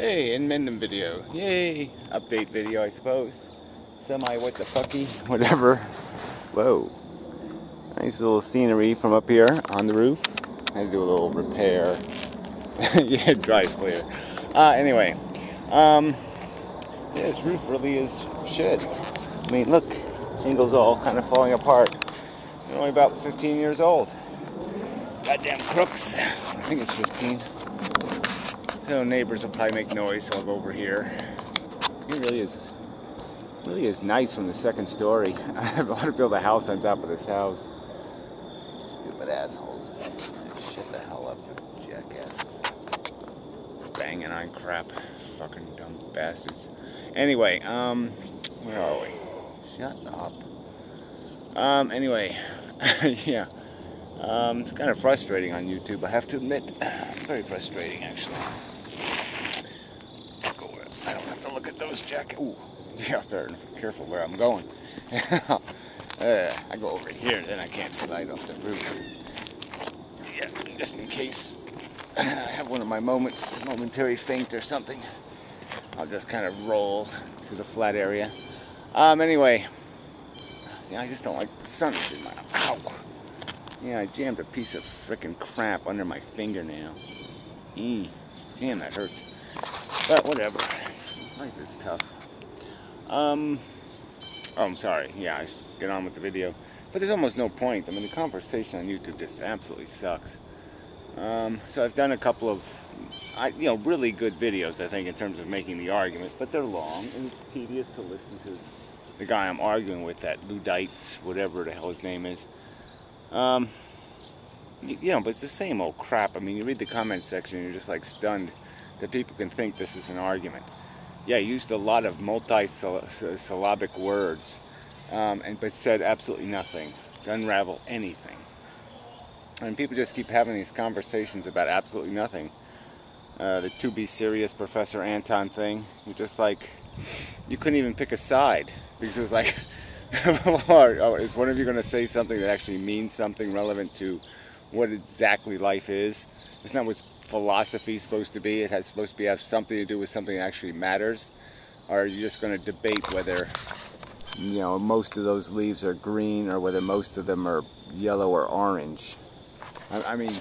Hey, inmendham video. Yay! Update video, I suppose. Semi what the fucky, whatever. Whoa. Nice little scenery from up here on the roof. I had to do a little repair. Yeah, it dries clear. Anyway. Yeah, this roof really is shit. I mean, look. Shingles all kind of falling apart. They're only about 15 years old. Goddamn crooks. I think it's 15. So neighbors will probably make noise, so I'll go over here. It really is nice from the second story. I want to build a house on top of this house. Stupid assholes. Shut the hell up, jackasses. Banging on crap. Fucking dumb bastards. Anyway, where are we? Shut up. Anyway, yeah. It's kind of frustrating on YouTube, I have to admit. Very frustrating, actually. I don't have to look at those jackets. Ooh, yeah, better careful where I'm going. I go over here, then I can't slide off the roof. Yeah, just in case I have one of my momentary faint or something. I'll just kind of roll to the flat area. Anyway, see, I just don't like the sun is in my. Ow! Yeah, I jammed a piece of frickin' crap under my fingernail. Damn, that hurts. But whatever. Life is tough. Oh, I'm sorry. Yeah, I should get on with the video. But there's almost no point. I mean, the conversation on YouTube just absolutely sucks. So I've done a couple of, really good videos, I think, in terms of making the argument. But they're long, and it's tedious to listen to the guy I'm arguing with, that Luddite, whatever the hell his name is. But it's the same old crap. I mean, you read the comment section and you're just like stunned that people can think this is an argument. Yeah, he used a lot of multi-syllabic words, but said absolutely nothing to unravel anything. And people just keep having these conversations about absolutely nothing. The to be serious Professor Anton thing, just like, you couldn't even pick a side, because it was like, is one of you going to say something that actually means something relevant to what exactly life is? It's not what philosophy is supposed to be. It's supposed to have something to do with something that actually matters. Or are you just going to debate whether, most of those leaves are green or whether most of them are yellow or orange? I mean,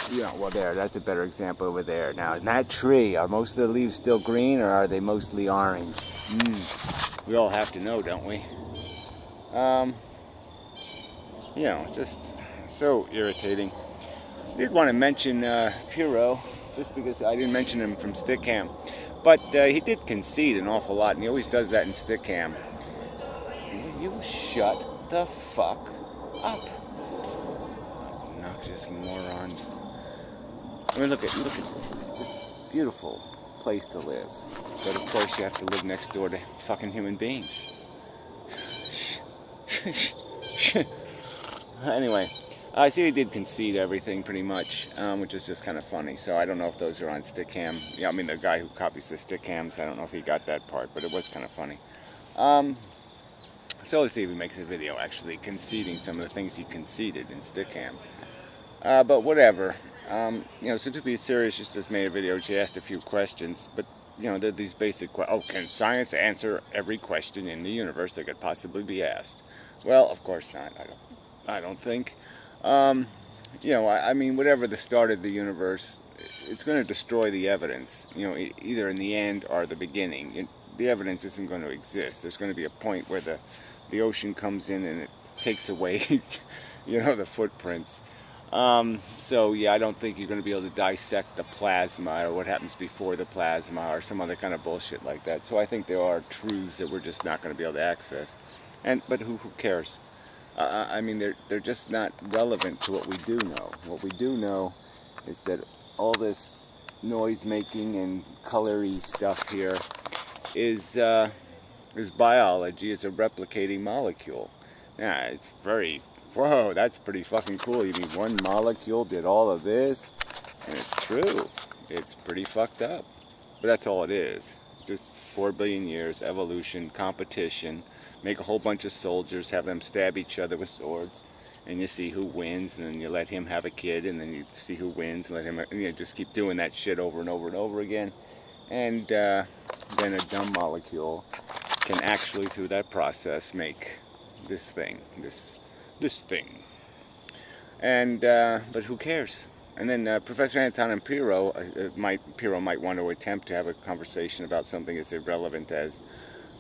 that's a better example over there. Now, in that tree, are most of the leaves still green or are they mostly orange? We all have to know, don't we? It's just so irritating. I did want to mention Puro, just because I didn't mention him from Stickam. But he did concede an awful lot, and he always does that in Stickam. You shut the fuck up. Obnoxious morons. I mean, look at this. It's just a beautiful place to live. But of course you have to live next door to fucking human beings. Anyway, I see he did concede everything pretty much, which is just kind of funny. So I don't know if those are on Stickam. Yeah, I mean the guy who copies the Stickams, I don't know if he got that part, but it was kind of funny. So let's see if he makes a video actually conceding some of the things he conceded in Stickam. But whatever. So to be serious, just made a video. She asked a few questions, but there are these basic questions. Oh, can science answer every question in the universe that could possibly be asked? Well, of course not. I don't think. I mean, whatever the start of the universe, it's going to destroy the evidence. Either in the end or the beginning. The evidence isn't going to exist. There's going to be a point where the ocean comes in and it takes away, the footprints. So yeah, I don't think you're going to be able to dissect the plasma or what happens before the plasma or some other kind of bullshit like that. So I think there are truths that we're just not going to be able to access. But who cares? I mean, they're just not relevant to what we do know. What we do know is that all this noise making and colory stuff here is biology. It's a replicating molecule. Yeah, it's very. Whoa, that's pretty fucking cool. You mean one molecule did all of this? And it's true. It's pretty fucked up. But that's all it is. Just 4 billion years, evolution, competition, make a whole bunch of soldiers, have them stab each other with swords, and you see who wins, and then you let him have a kid, and then you see who wins, and let him, just keep doing that shit over and over and over again. and then a dumb molecule can actually, through that process, make this thing, this thing. And but who cares? And then Professor Anton and Puro might want to attempt to have a conversation about something as irrelevant as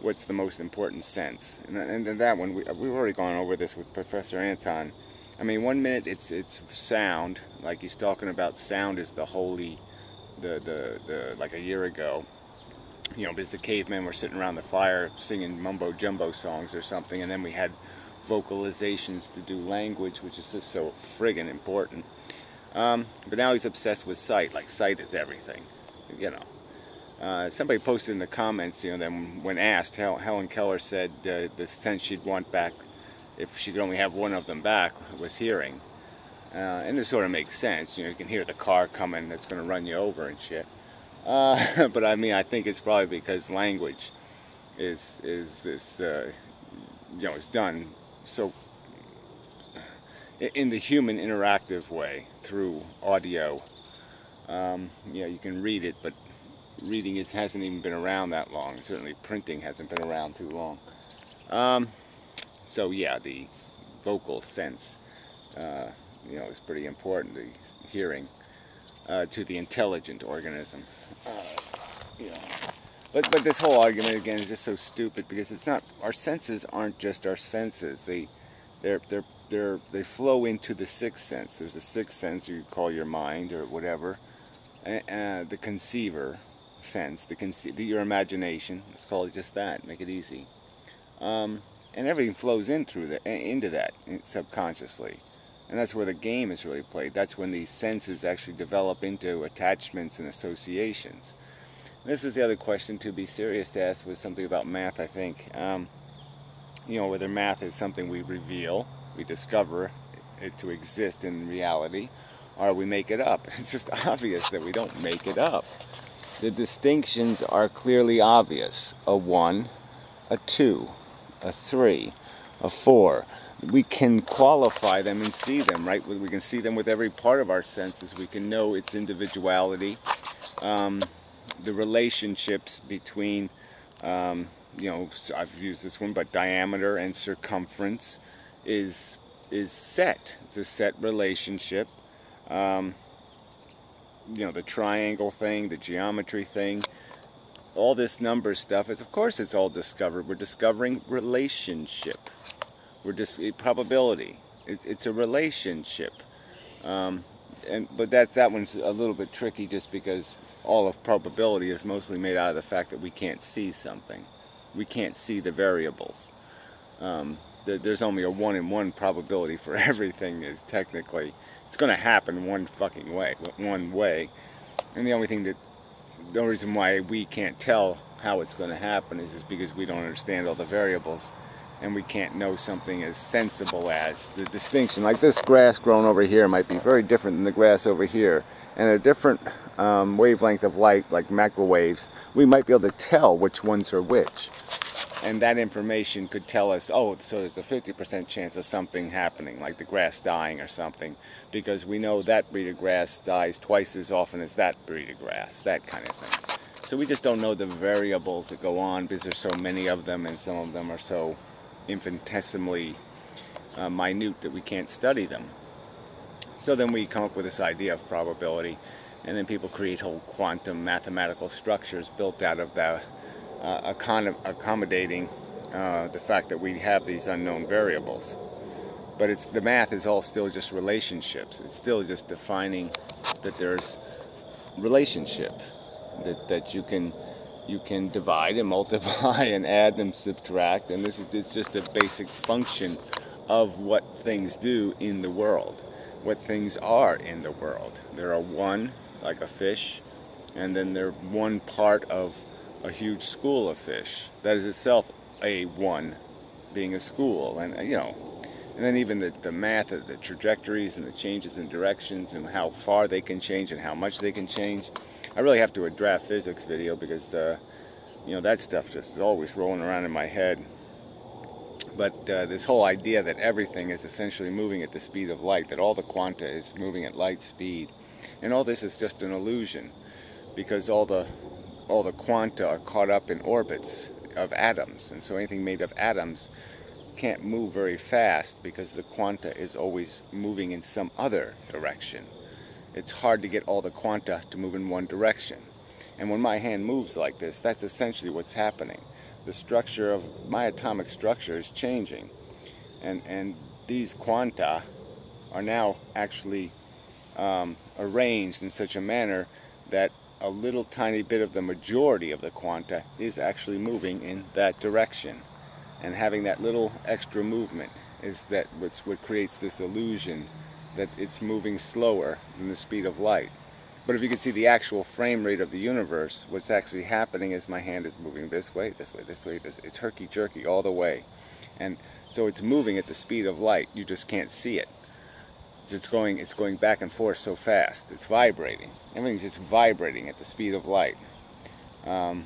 what's the most important sense. And that one, we've already gone over this with Professor Anton. I mean, 1 minute it's sound, like he's talking about sound is the holy, the like a year ago, you know, because the cavemen were sitting around the fire singing mumbo jumbo songs or something, and then we had vocalizations to do language, which is just so friggin' important. But now he's obsessed with sight, like sight is everything, you know. Somebody posted in the comments, you know, then when asked, Helen Keller said the sense she'd want back if she could only have one of them back was hearing. And this sort of makes sense. You know, you can hear the car coming that's going to run you over and shit. But I mean, I think it's probably because language is this, you know, it's done so in the human interactive way through audio. Yeah, you can read it, but reading hasn't even been around that long. Certainly printing hasn't been around too long. So yeah, the vocal sense, you know, is pretty important, the hearing, to the intelligent organism. You know. But this whole argument, again, is just so stupid, because it's not, our senses aren't just our senses. They flow into the sixth sense. There's a sixth sense you call your mind or whatever, the conceiver sense, your imagination. Let's call it just that. Make it easy. And everything flows in into that subconsciously, and that's where the game is really played. That's when these senses actually develop into attachments and associations. This was the other question, to be serious, to ask, was something about math, I think. You know, whether math is something we reveal, we discover it to exist in reality, or we make it up. It's just obvious that we don't make it up. The distinctions are clearly obvious. A 1, a 2, a 3, a 4. We can qualify them and see them, right? We can see them with every part of our senses. We can know its individuality, the relationships between, you know, I've used this one, but diameter and circumference is set. It's a set relationship. You know, the triangle thing, the geometry thing, all this number stuff, of course it's all discovered. We're discovering relationship. We're just probability. It's a relationship. But that one's a little bit tricky, just because all of probability is mostly made out of the fact that we can't see something. We can't see the variables. There's only a 1 in 1 probability for everything. Is technically, it's going to happen one way. And the only reason why we can't tell how it's going to happen is because we don't understand all the variables, and we can't know something as sensible as the distinction. Like this grass growing over here might be very different than the grass over here, and a different wavelength of light, like microwaves, we might be able to tell which ones are which. And that information could tell us, oh, so there's a 50% chance of something happening, like the grass dying or something, because we know that breed of grass dies twice as often as that breed of grass, that kind of thing. So we just don't know the variables that go on, because there's so many of them, and some of them are so infinitesimally minute that we can't study them. So then we come up with this idea of probability, and then people create whole quantum mathematical structures built out of the accommodating the fact that we have these unknown variables. But the math is all still just relationships. It's still just defining that there's relationship, that you can divide and multiply and add and subtract, and it's just a basic function of what things do in the world, what things are in the world. There are one, like a fish, and then they're one part of a huge school of fish. That is itself a one, being a school, and you know, and then even the math of the trajectories and the changes in directions and how far they can change and how much they can change. I really have to do a draft physics video, because you know, that stuff just is always rolling around in my head. But this whole idea that everything is essentially moving at the speed of light, that all the quanta is moving at light speed, and all this is just an illusion, because all the all the quanta are caught up in orbits of atoms, and so anything made of atoms can't move very fast because the quanta is always moving in some other direction. It's hard to get all the quanta to move in one direction. And when my hand moves like this, that's essentially what's happening. The structure of my atomic structure is changing. And these quanta are now actually arranged in such a manner that a little tiny bit of the majority of the quanta is actually moving in that direction. And having that little extra movement is what creates this illusion that it's moving slower than the speed of light. But if you can see the actual frame rate of the universe, what's actually happening is my hand is moving this way, this way, this way. It's herky-jerky all the way. And so it's moving at the speed of light. You just can't see it. It's going back and forth so fast. It's vibrating. Everything's just vibrating at the speed of light. And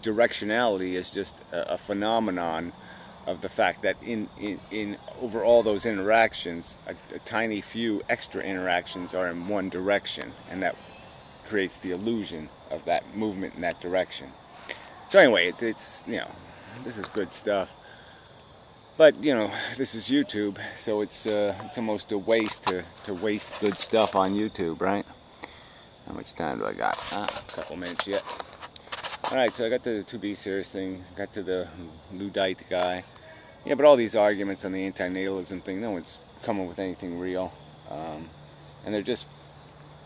directionality is just a phenomenon of the fact that in over all those interactions, a tiny few extra interactions are in one direction, and that creates the illusion of that movement in that direction. So anyway, it's you know, this is good stuff. But you know, this is YouTube, so it's almost a waste to waste good stuff on YouTube, right? How much time do I got? A couple minutes yet. Alright, so I got the To Be Serious thing, got to the Luddite guy. Yeah, but all these arguments on the antinatalism thing, no one's coming with anything real. And they're just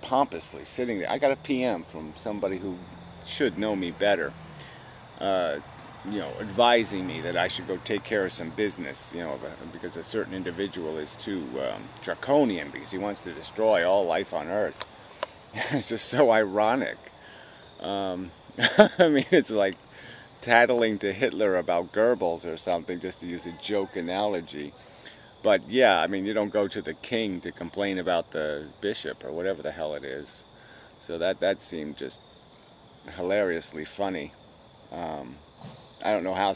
pompously sitting there. I got a PM from somebody who should know me better, you know, advising me that I should go take care of some business, you know, because a certain individual is too draconian because he wants to destroy all life on Earth. It's just so ironic. I mean, it's like tattling to Hitler about Goebbels or something, just to use a joke analogy. But yeah, I mean, you don't go to the king to complain about the bishop or whatever the hell it is. So that seemed just hilariously funny. I don't know how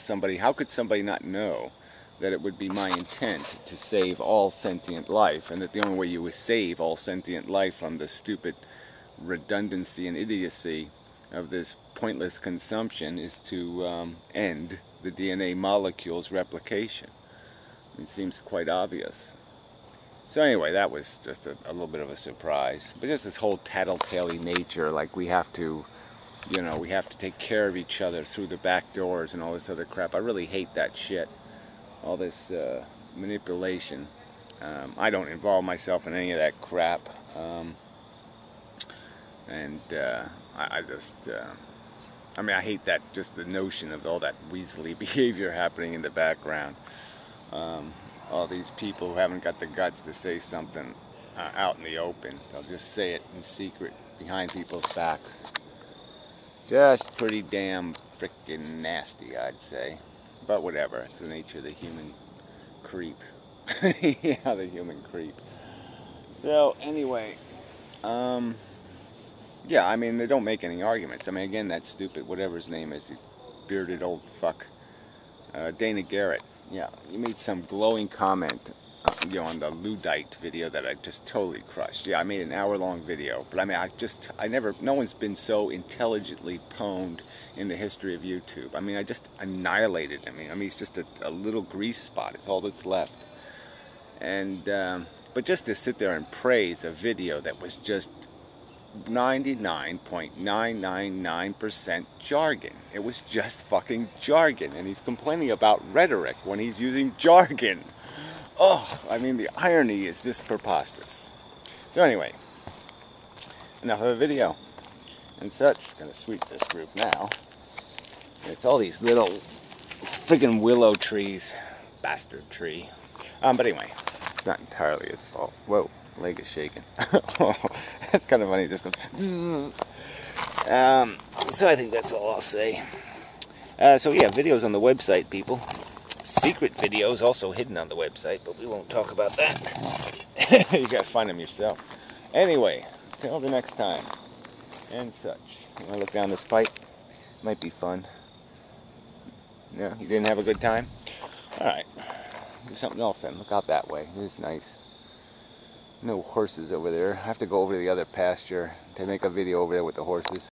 could somebody not know that it would be my intent to save all sentient life, and that the only way you would save all sentient life from the stupid redundancy and idiocy of this pointless consumption is to end the DNA molecule's replication. It seems quite obvious. So anyway, that was just a little bit of a surprise. But just this whole tattletale-y nature, like we have to, you know, we have to take care of each other through the back doors and all this other crap. I really hate that shit. All this manipulation. I don't involve myself in any of that crap. I just, I mean, I hate that, just the notion of all that weaselly behavior happening in the background. All these people who haven't got the guts to say something out in the open. They'll just say it in secret behind people's backs. Just pretty damn frickin' nasty, I'd say. But whatever, it's the nature of the human creep. Yeah, the human creep. So, anyway, yeah, I mean, they don't make any arguments. I mean, again, that stupid, whatever his name is, the bearded old fuck, Dana Garrett. Yeah, he made some glowing comment, you know, on the Luddite video that I just totally crushed. Yeah, I made an hour-long video, but I mean, no one's been so intelligently pwned in the history of YouTube. I mean, I just annihilated him. I mean, he's just a little grease spot. It's all that's left. And, but just to sit there and praise a video that was just 99.999% jargon. It was just fucking jargon, and he's complaining about rhetoric when he's using jargon. Oh, I mean, the irony is just preposterous. So anyway, enough of a video and such. Gonna sweep this group now. It's all these little friggin' willow trees. Bastard tree. But anyway, it's not entirely his fault. Whoa. Leg is shaking. That's kind of funny. It just goes. So I think that's all I'll say. So yeah, videos on the website, people. Secret videos also hidden on the website, but we won't talk about that. You gotta find them yourself. Anyway, till the next time, and such. You wanna look down this pipe? Might be fun. No, you didn't have a good time? All right, do something else then. Look out that way. It is nice. No horses over there. I have to go over to the other pasture to make a video over there with the horses.